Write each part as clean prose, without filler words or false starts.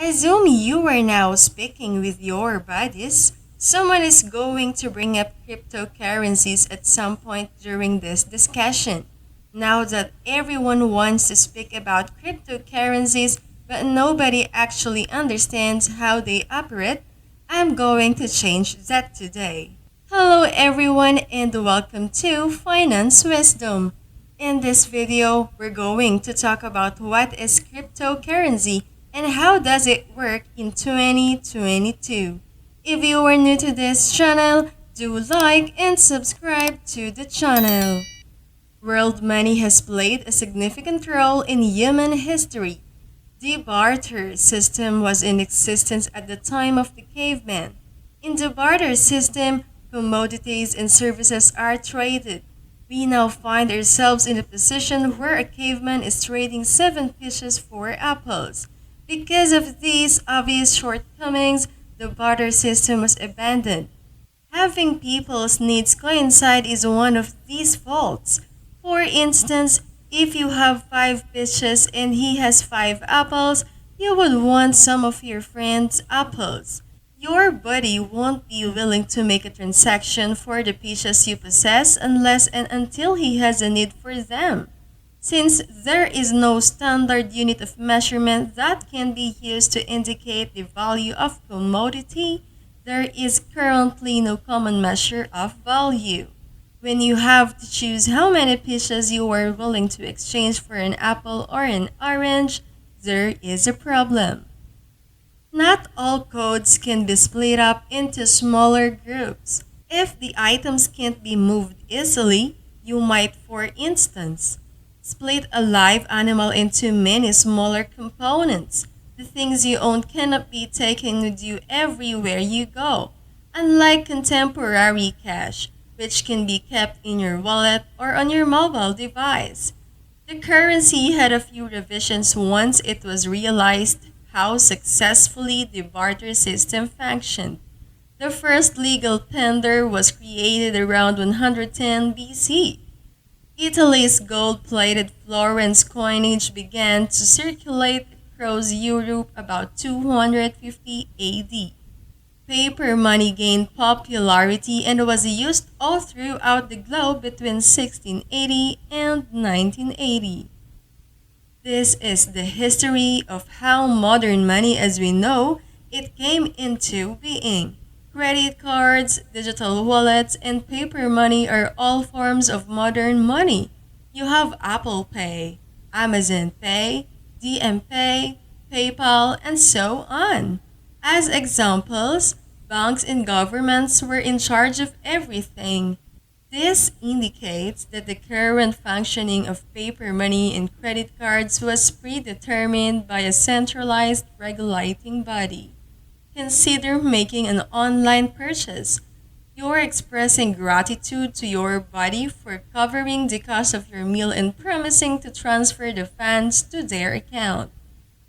Assume you are now speaking with your buddies. Someone is going to bring up cryptocurrencies at some point during this discussion. Now that everyone wants to speak about cryptocurrencies, but nobody actually understands how they operate, I'm going to change that today. Hello everyone and welcome to Finance Wisdom. In this video, we're going to talk about what is cryptocurrency and how does it work in 2022. If you are new to this channel, do like and subscribe to the channel. World money has played a significant role in human history. The barter system was in existence at the time of the caveman. In the barter system, commodities and services are traded. We now find ourselves in a position where a caveman is trading 7 fishes for apples. Because of these obvious shortcomings, the barter system was abandoned. Having people's needs coincide is one of these faults. For instance, if you have 5 fishes and he has 5 apples, you would want some of your friend's apples. Your buddy won't be willing to make a transaction for the fishes you possess unless and until he has a need for them. Since there is no standard unit of measurement that can be used to indicate the value of commodity, there is currently no common measure of value. When you have to choose how many fishes you are willing to exchange for an apple or an orange, there is a problem. Not all codes can be split up into smaller groups. If the items can't be moved easily, you might, for instance, split a live animal into many smaller components. The things you own cannot be taken with you everywhere you go, unlike contemporary cash, which can be kept in your wallet or on your mobile device. The currency had a few revisions once it was realized how successfully the barter system functioned. The first legal tender was created around 110 BC. Italy's gold-plated Florence coinage began to circulate across Europe about 250 AD. Paper money gained popularity and was used all throughout the globe between 1680 and 1980. This is the history of how modern money as we know it came into being. Credit cards, digital wallets, and paper money are all forms of modern money. You have Apple Pay, Amazon Pay, DM Pay, PayPal, and so on. As examples, banks and governments were in charge of everything. This indicates that the current functioning of paper money and credit cards was predetermined by a centralized regulating body. Consider making an online purchase. You're expressing gratitude to your body for covering the cost of your meal and promising to transfer the funds to their account.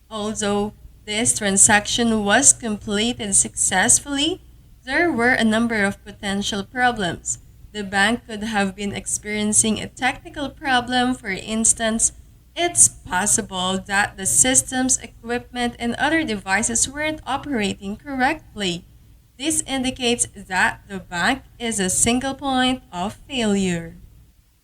Although this transaction was completed successfully, there were a number of potential problems. The bank could have been experiencing a technical problem. For instance, it's possible that the system's equipment and other devices weren't operating correctly. This indicates that the bank is a single point of failure.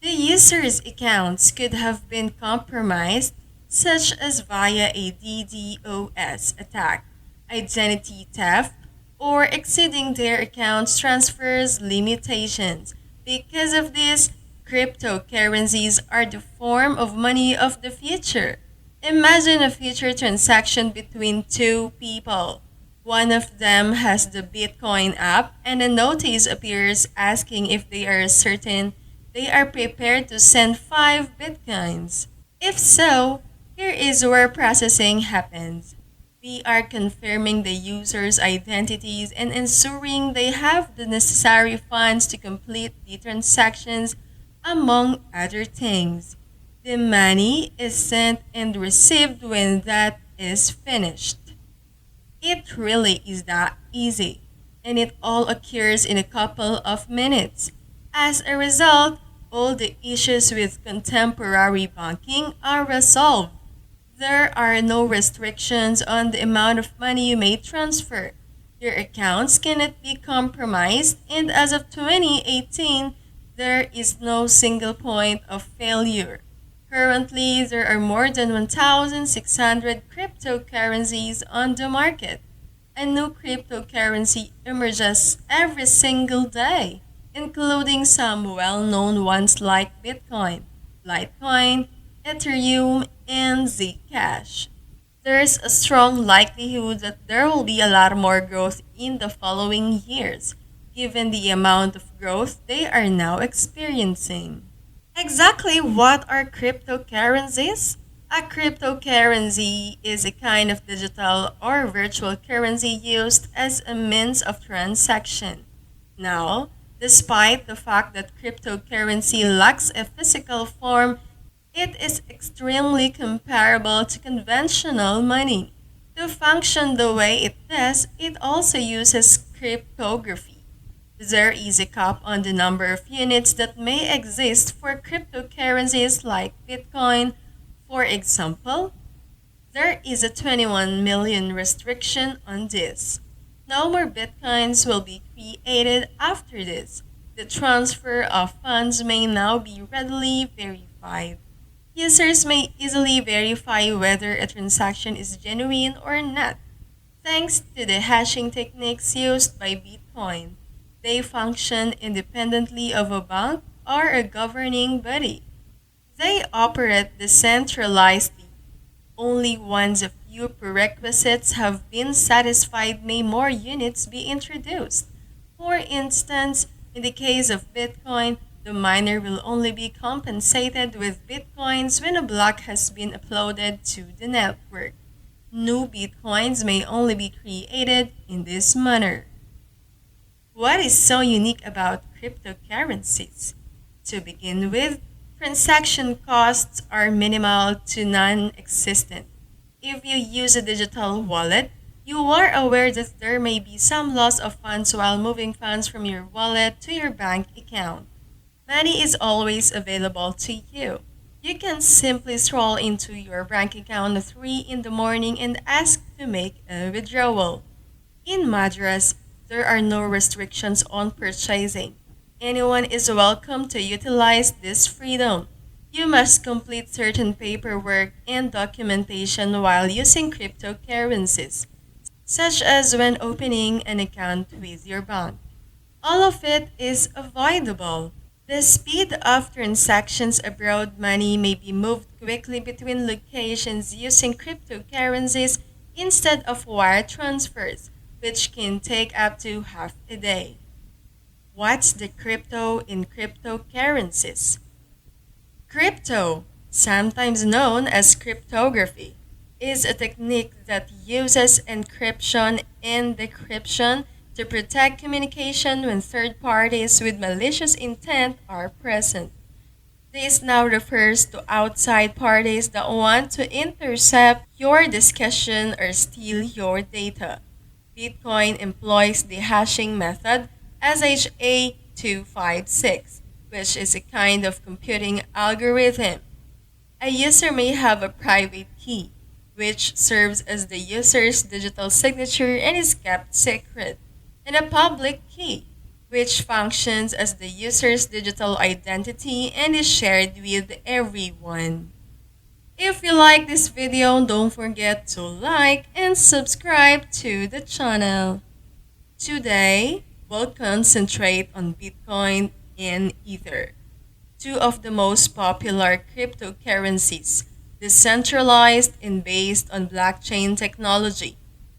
The user's accounts could have been compromised, such as via a DDoS attack, identity theft, or exceeding their account's transfers limitations. Because of this, cryptocurrencies are the form of money of the future. Imagine a future transaction between two people. One of them has the Bitcoin app and a notice appears asking if they are certain they are prepared to send 5 Bitcoins. If so, here is where processing happens. We are confirming the user's identities and ensuring they have the necessary funds to complete the transactions, among other things. The money is sent and received when that is finished. It really is that easy, and it all occurs in a couple of minutes. As a result, all the issues with contemporary banking are resolved. There are no restrictions on the amount of money you may transfer. Your accounts cannot be compromised, and as of 2018, there is no single point of failure. Currently, there are more than 1,600 cryptocurrencies on the market. A new cryptocurrency emerges every single day, including some well known ones like Bitcoin, Litecoin, Ethereum, and Zcash. There's a strong likelihood that there will be a lot more growth in the following years, given the amount of growth they are now experiencing. Exactly what are cryptocurrencies? A cryptocurrency is a kind of digital or virtual currency used as a means of transaction. Now, despite the fact that cryptocurrency lacks a physical form, it is extremely comparable to conventional money. To function the way it does, it also uses cryptography. There is a cap on the number of units that may exist for cryptocurrencies like Bitcoin. For example, there is a 21 million restriction on this. No more Bitcoins will be created after this. The transfer of funds may now be readily verified. Users may easily verify whether a transaction is genuine or not, thanks to the hashing techniques used by Bitcoin. They function independently of a bank or a governing body. They operate decentralizedly. Only once a few prerequisites have been satisfied may more units be introduced. For instance, in the case of Bitcoin, the miner will only be compensated with Bitcoins when a block has been uploaded to the network. New Bitcoins may only be created in this manner. What is so unique about cryptocurrencies? To begin with, transaction costs are minimal to non existent. If you use a digital wallet, you are aware that there may be some loss of funds while moving funds from your wallet to your bank account. Money is always available to you. You can simply stroll into your bank account at 3 in the morning and ask to make a withdrawal. In Madras, there are no restrictions on purchasing. Anyone is welcome to utilize this freedom. You must complete certain paperwork and documentation while using cryptocurrencies, such as when opening an account with your bank. All of it is avoidable. The speed of transactions abroad money may be moved quickly between locations using cryptocurrencies instead of wire transfers, which can take up to half a day. What's the crypto in cryptocurrencies? Crypto, sometimes known as cryptography, is a technique that uses encryption and decryption to protect communication when third parties with malicious intent are present. This now refers to outside parties that want to intercept your discussion or steal your data. Bitcoin employs the hashing method SHA-256, which is a kind of computing algorithm. A user may have a private key, which serves as the user's digital signature and is kept secret, and a public key, which functions as the user's digital identity and is shared with everyone. If you like this video, don't forget to like and subscribe to the channel. Today, we'll concentrate on Bitcoin and Ether, two of the most popular cryptocurrencies, decentralized and based on blockchain technology.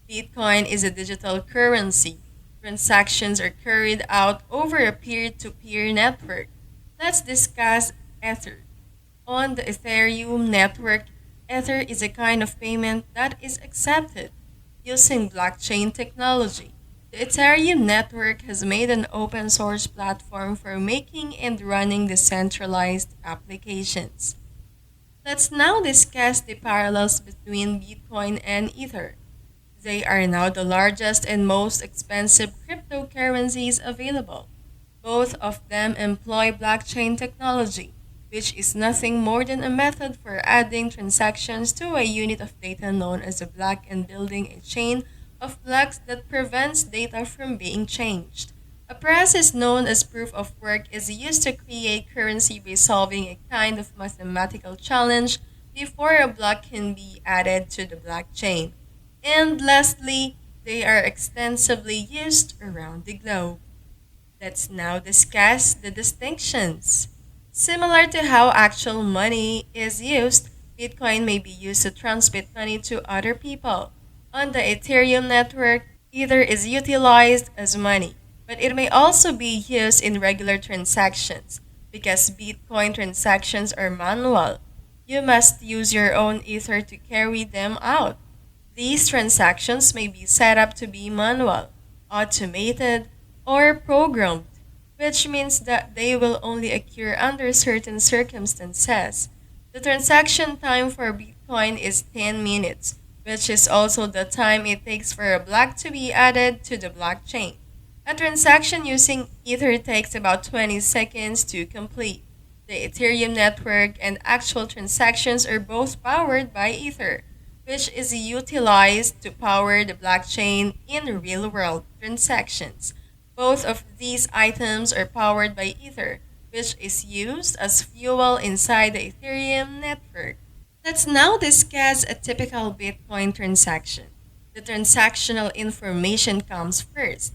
Bitcoin is a digital currency. Transactions are carried out over a peer-to-peer network. Let's discuss Ether. On the Ethereum network, Ether is a kind of payment that is accepted using blockchain technology. The Ethereum network has made an open source platform for making and running decentralized applications. Let's now discuss the parallels between Bitcoin and Ether. They are now the largest and most expensive cryptocurrencies available. Both of them employ blockchain technology, which is nothing more than a method for adding transactions to a unit of data known as a block and building a chain of blocks that prevents data from being changed. A process known as proof of work is used to create currency by solving a kind of mathematical challenge before a block can be added to the blockchain. And lastly, they are extensively used around the globe. Let's now discuss the distinctions. Similar to how actual money is used, Bitcoin may be used to transmit money to other people. On the Ethereum network, Ether is utilized as money, but it may also be used in regular transactions. Because Bitcoin transactions are manual, you must use your own Ether to carry them out. These transactions may be set up to be manual, automated, or programmed, which means that they will only occur under certain circumstances. The transaction time for Bitcoin is 10 minutes, which is also the time it takes for a block to be added to the blockchain. A transaction using Ether takes about 20 seconds to complete. The Ethereum network and actual transactions are both powered by Ether, which is utilized to power the blockchain in real world transactions. Both of these items are powered by Ether, which is used as fuel inside the Ethereum network. Let's now discuss a typical Bitcoin transaction. The transactional information comes first.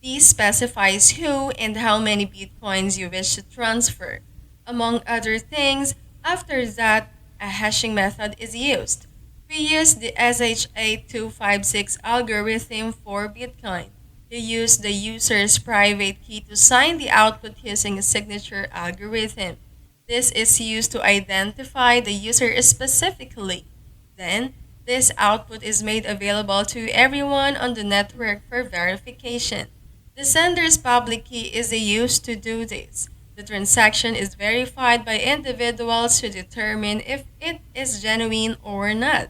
This specifies who and how many Bitcoins you wish to transfer. Among other things, after that, a hashing method is used. We use the SHA-256 algorithm for Bitcoin. You use the user's private key to sign the output using a signature algorithm. This is used to identify the user specifically. Then, this output is made available to everyone on the network for verification. The sender's public key is used to do this. The transaction is verified by individuals to determine if it is genuine or not.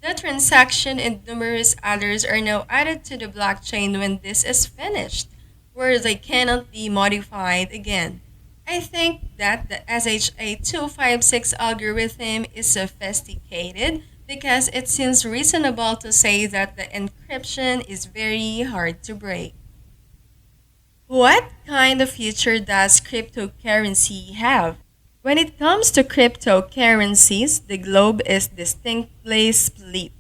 The transaction and numerous others are now added to the blockchain when this is finished, where they cannot be modified again. I think that the SHA-256 algorithm is sophisticated because it seems reasonable to say that the encryption is very hard to break. What kind of future does cryptocurrency have? When it comes to cryptocurrencies, the globe is distinctly split.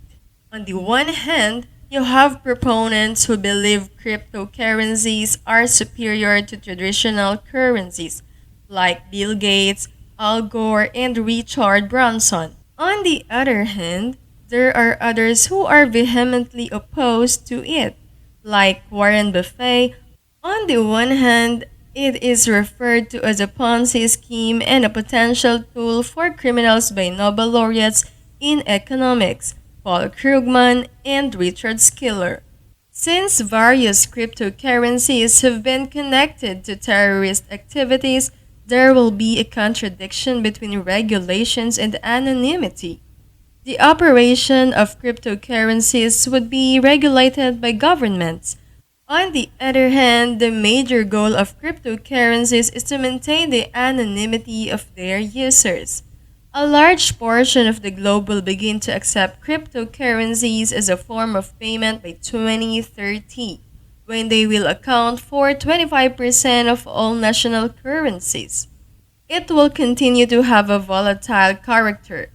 On the one hand, you have proponents who believe cryptocurrencies are superior to traditional currencies, like Bill Gates, Al Gore, and Richard Branson. On the other hand, there are others who are vehemently opposed to it, like Warren Buffett. On the one hand, it is referred to as a Ponzi scheme and a potential tool for criminals by Nobel laureates in economics, Paul Krugman and Richard Skiller. Since various cryptocurrencies have been connected to terrorist activities, there will be a contradiction between regulations and anonymity. The operation of cryptocurrencies would be regulated by governments. On the other hand, the major goal of cryptocurrencies is to maintain the anonymity of their users. A large portion of the globe will begin to accept cryptocurrencies as a form of payment by 2030, when they will account for 25% of all national currencies. It will continue to have a volatile character,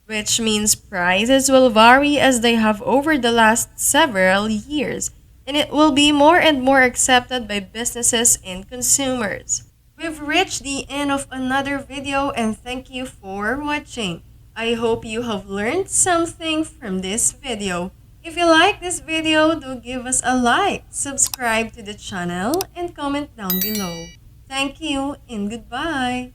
which means prices will vary as they have over the last several years, and it will be more and more accepted by businesses and consumers. We've reached the end of another video and thank you for watching. I hope you have learned something from this video. If you like this video, do give us a like, subscribe to the channel, and comment down below. Thank you and goodbye.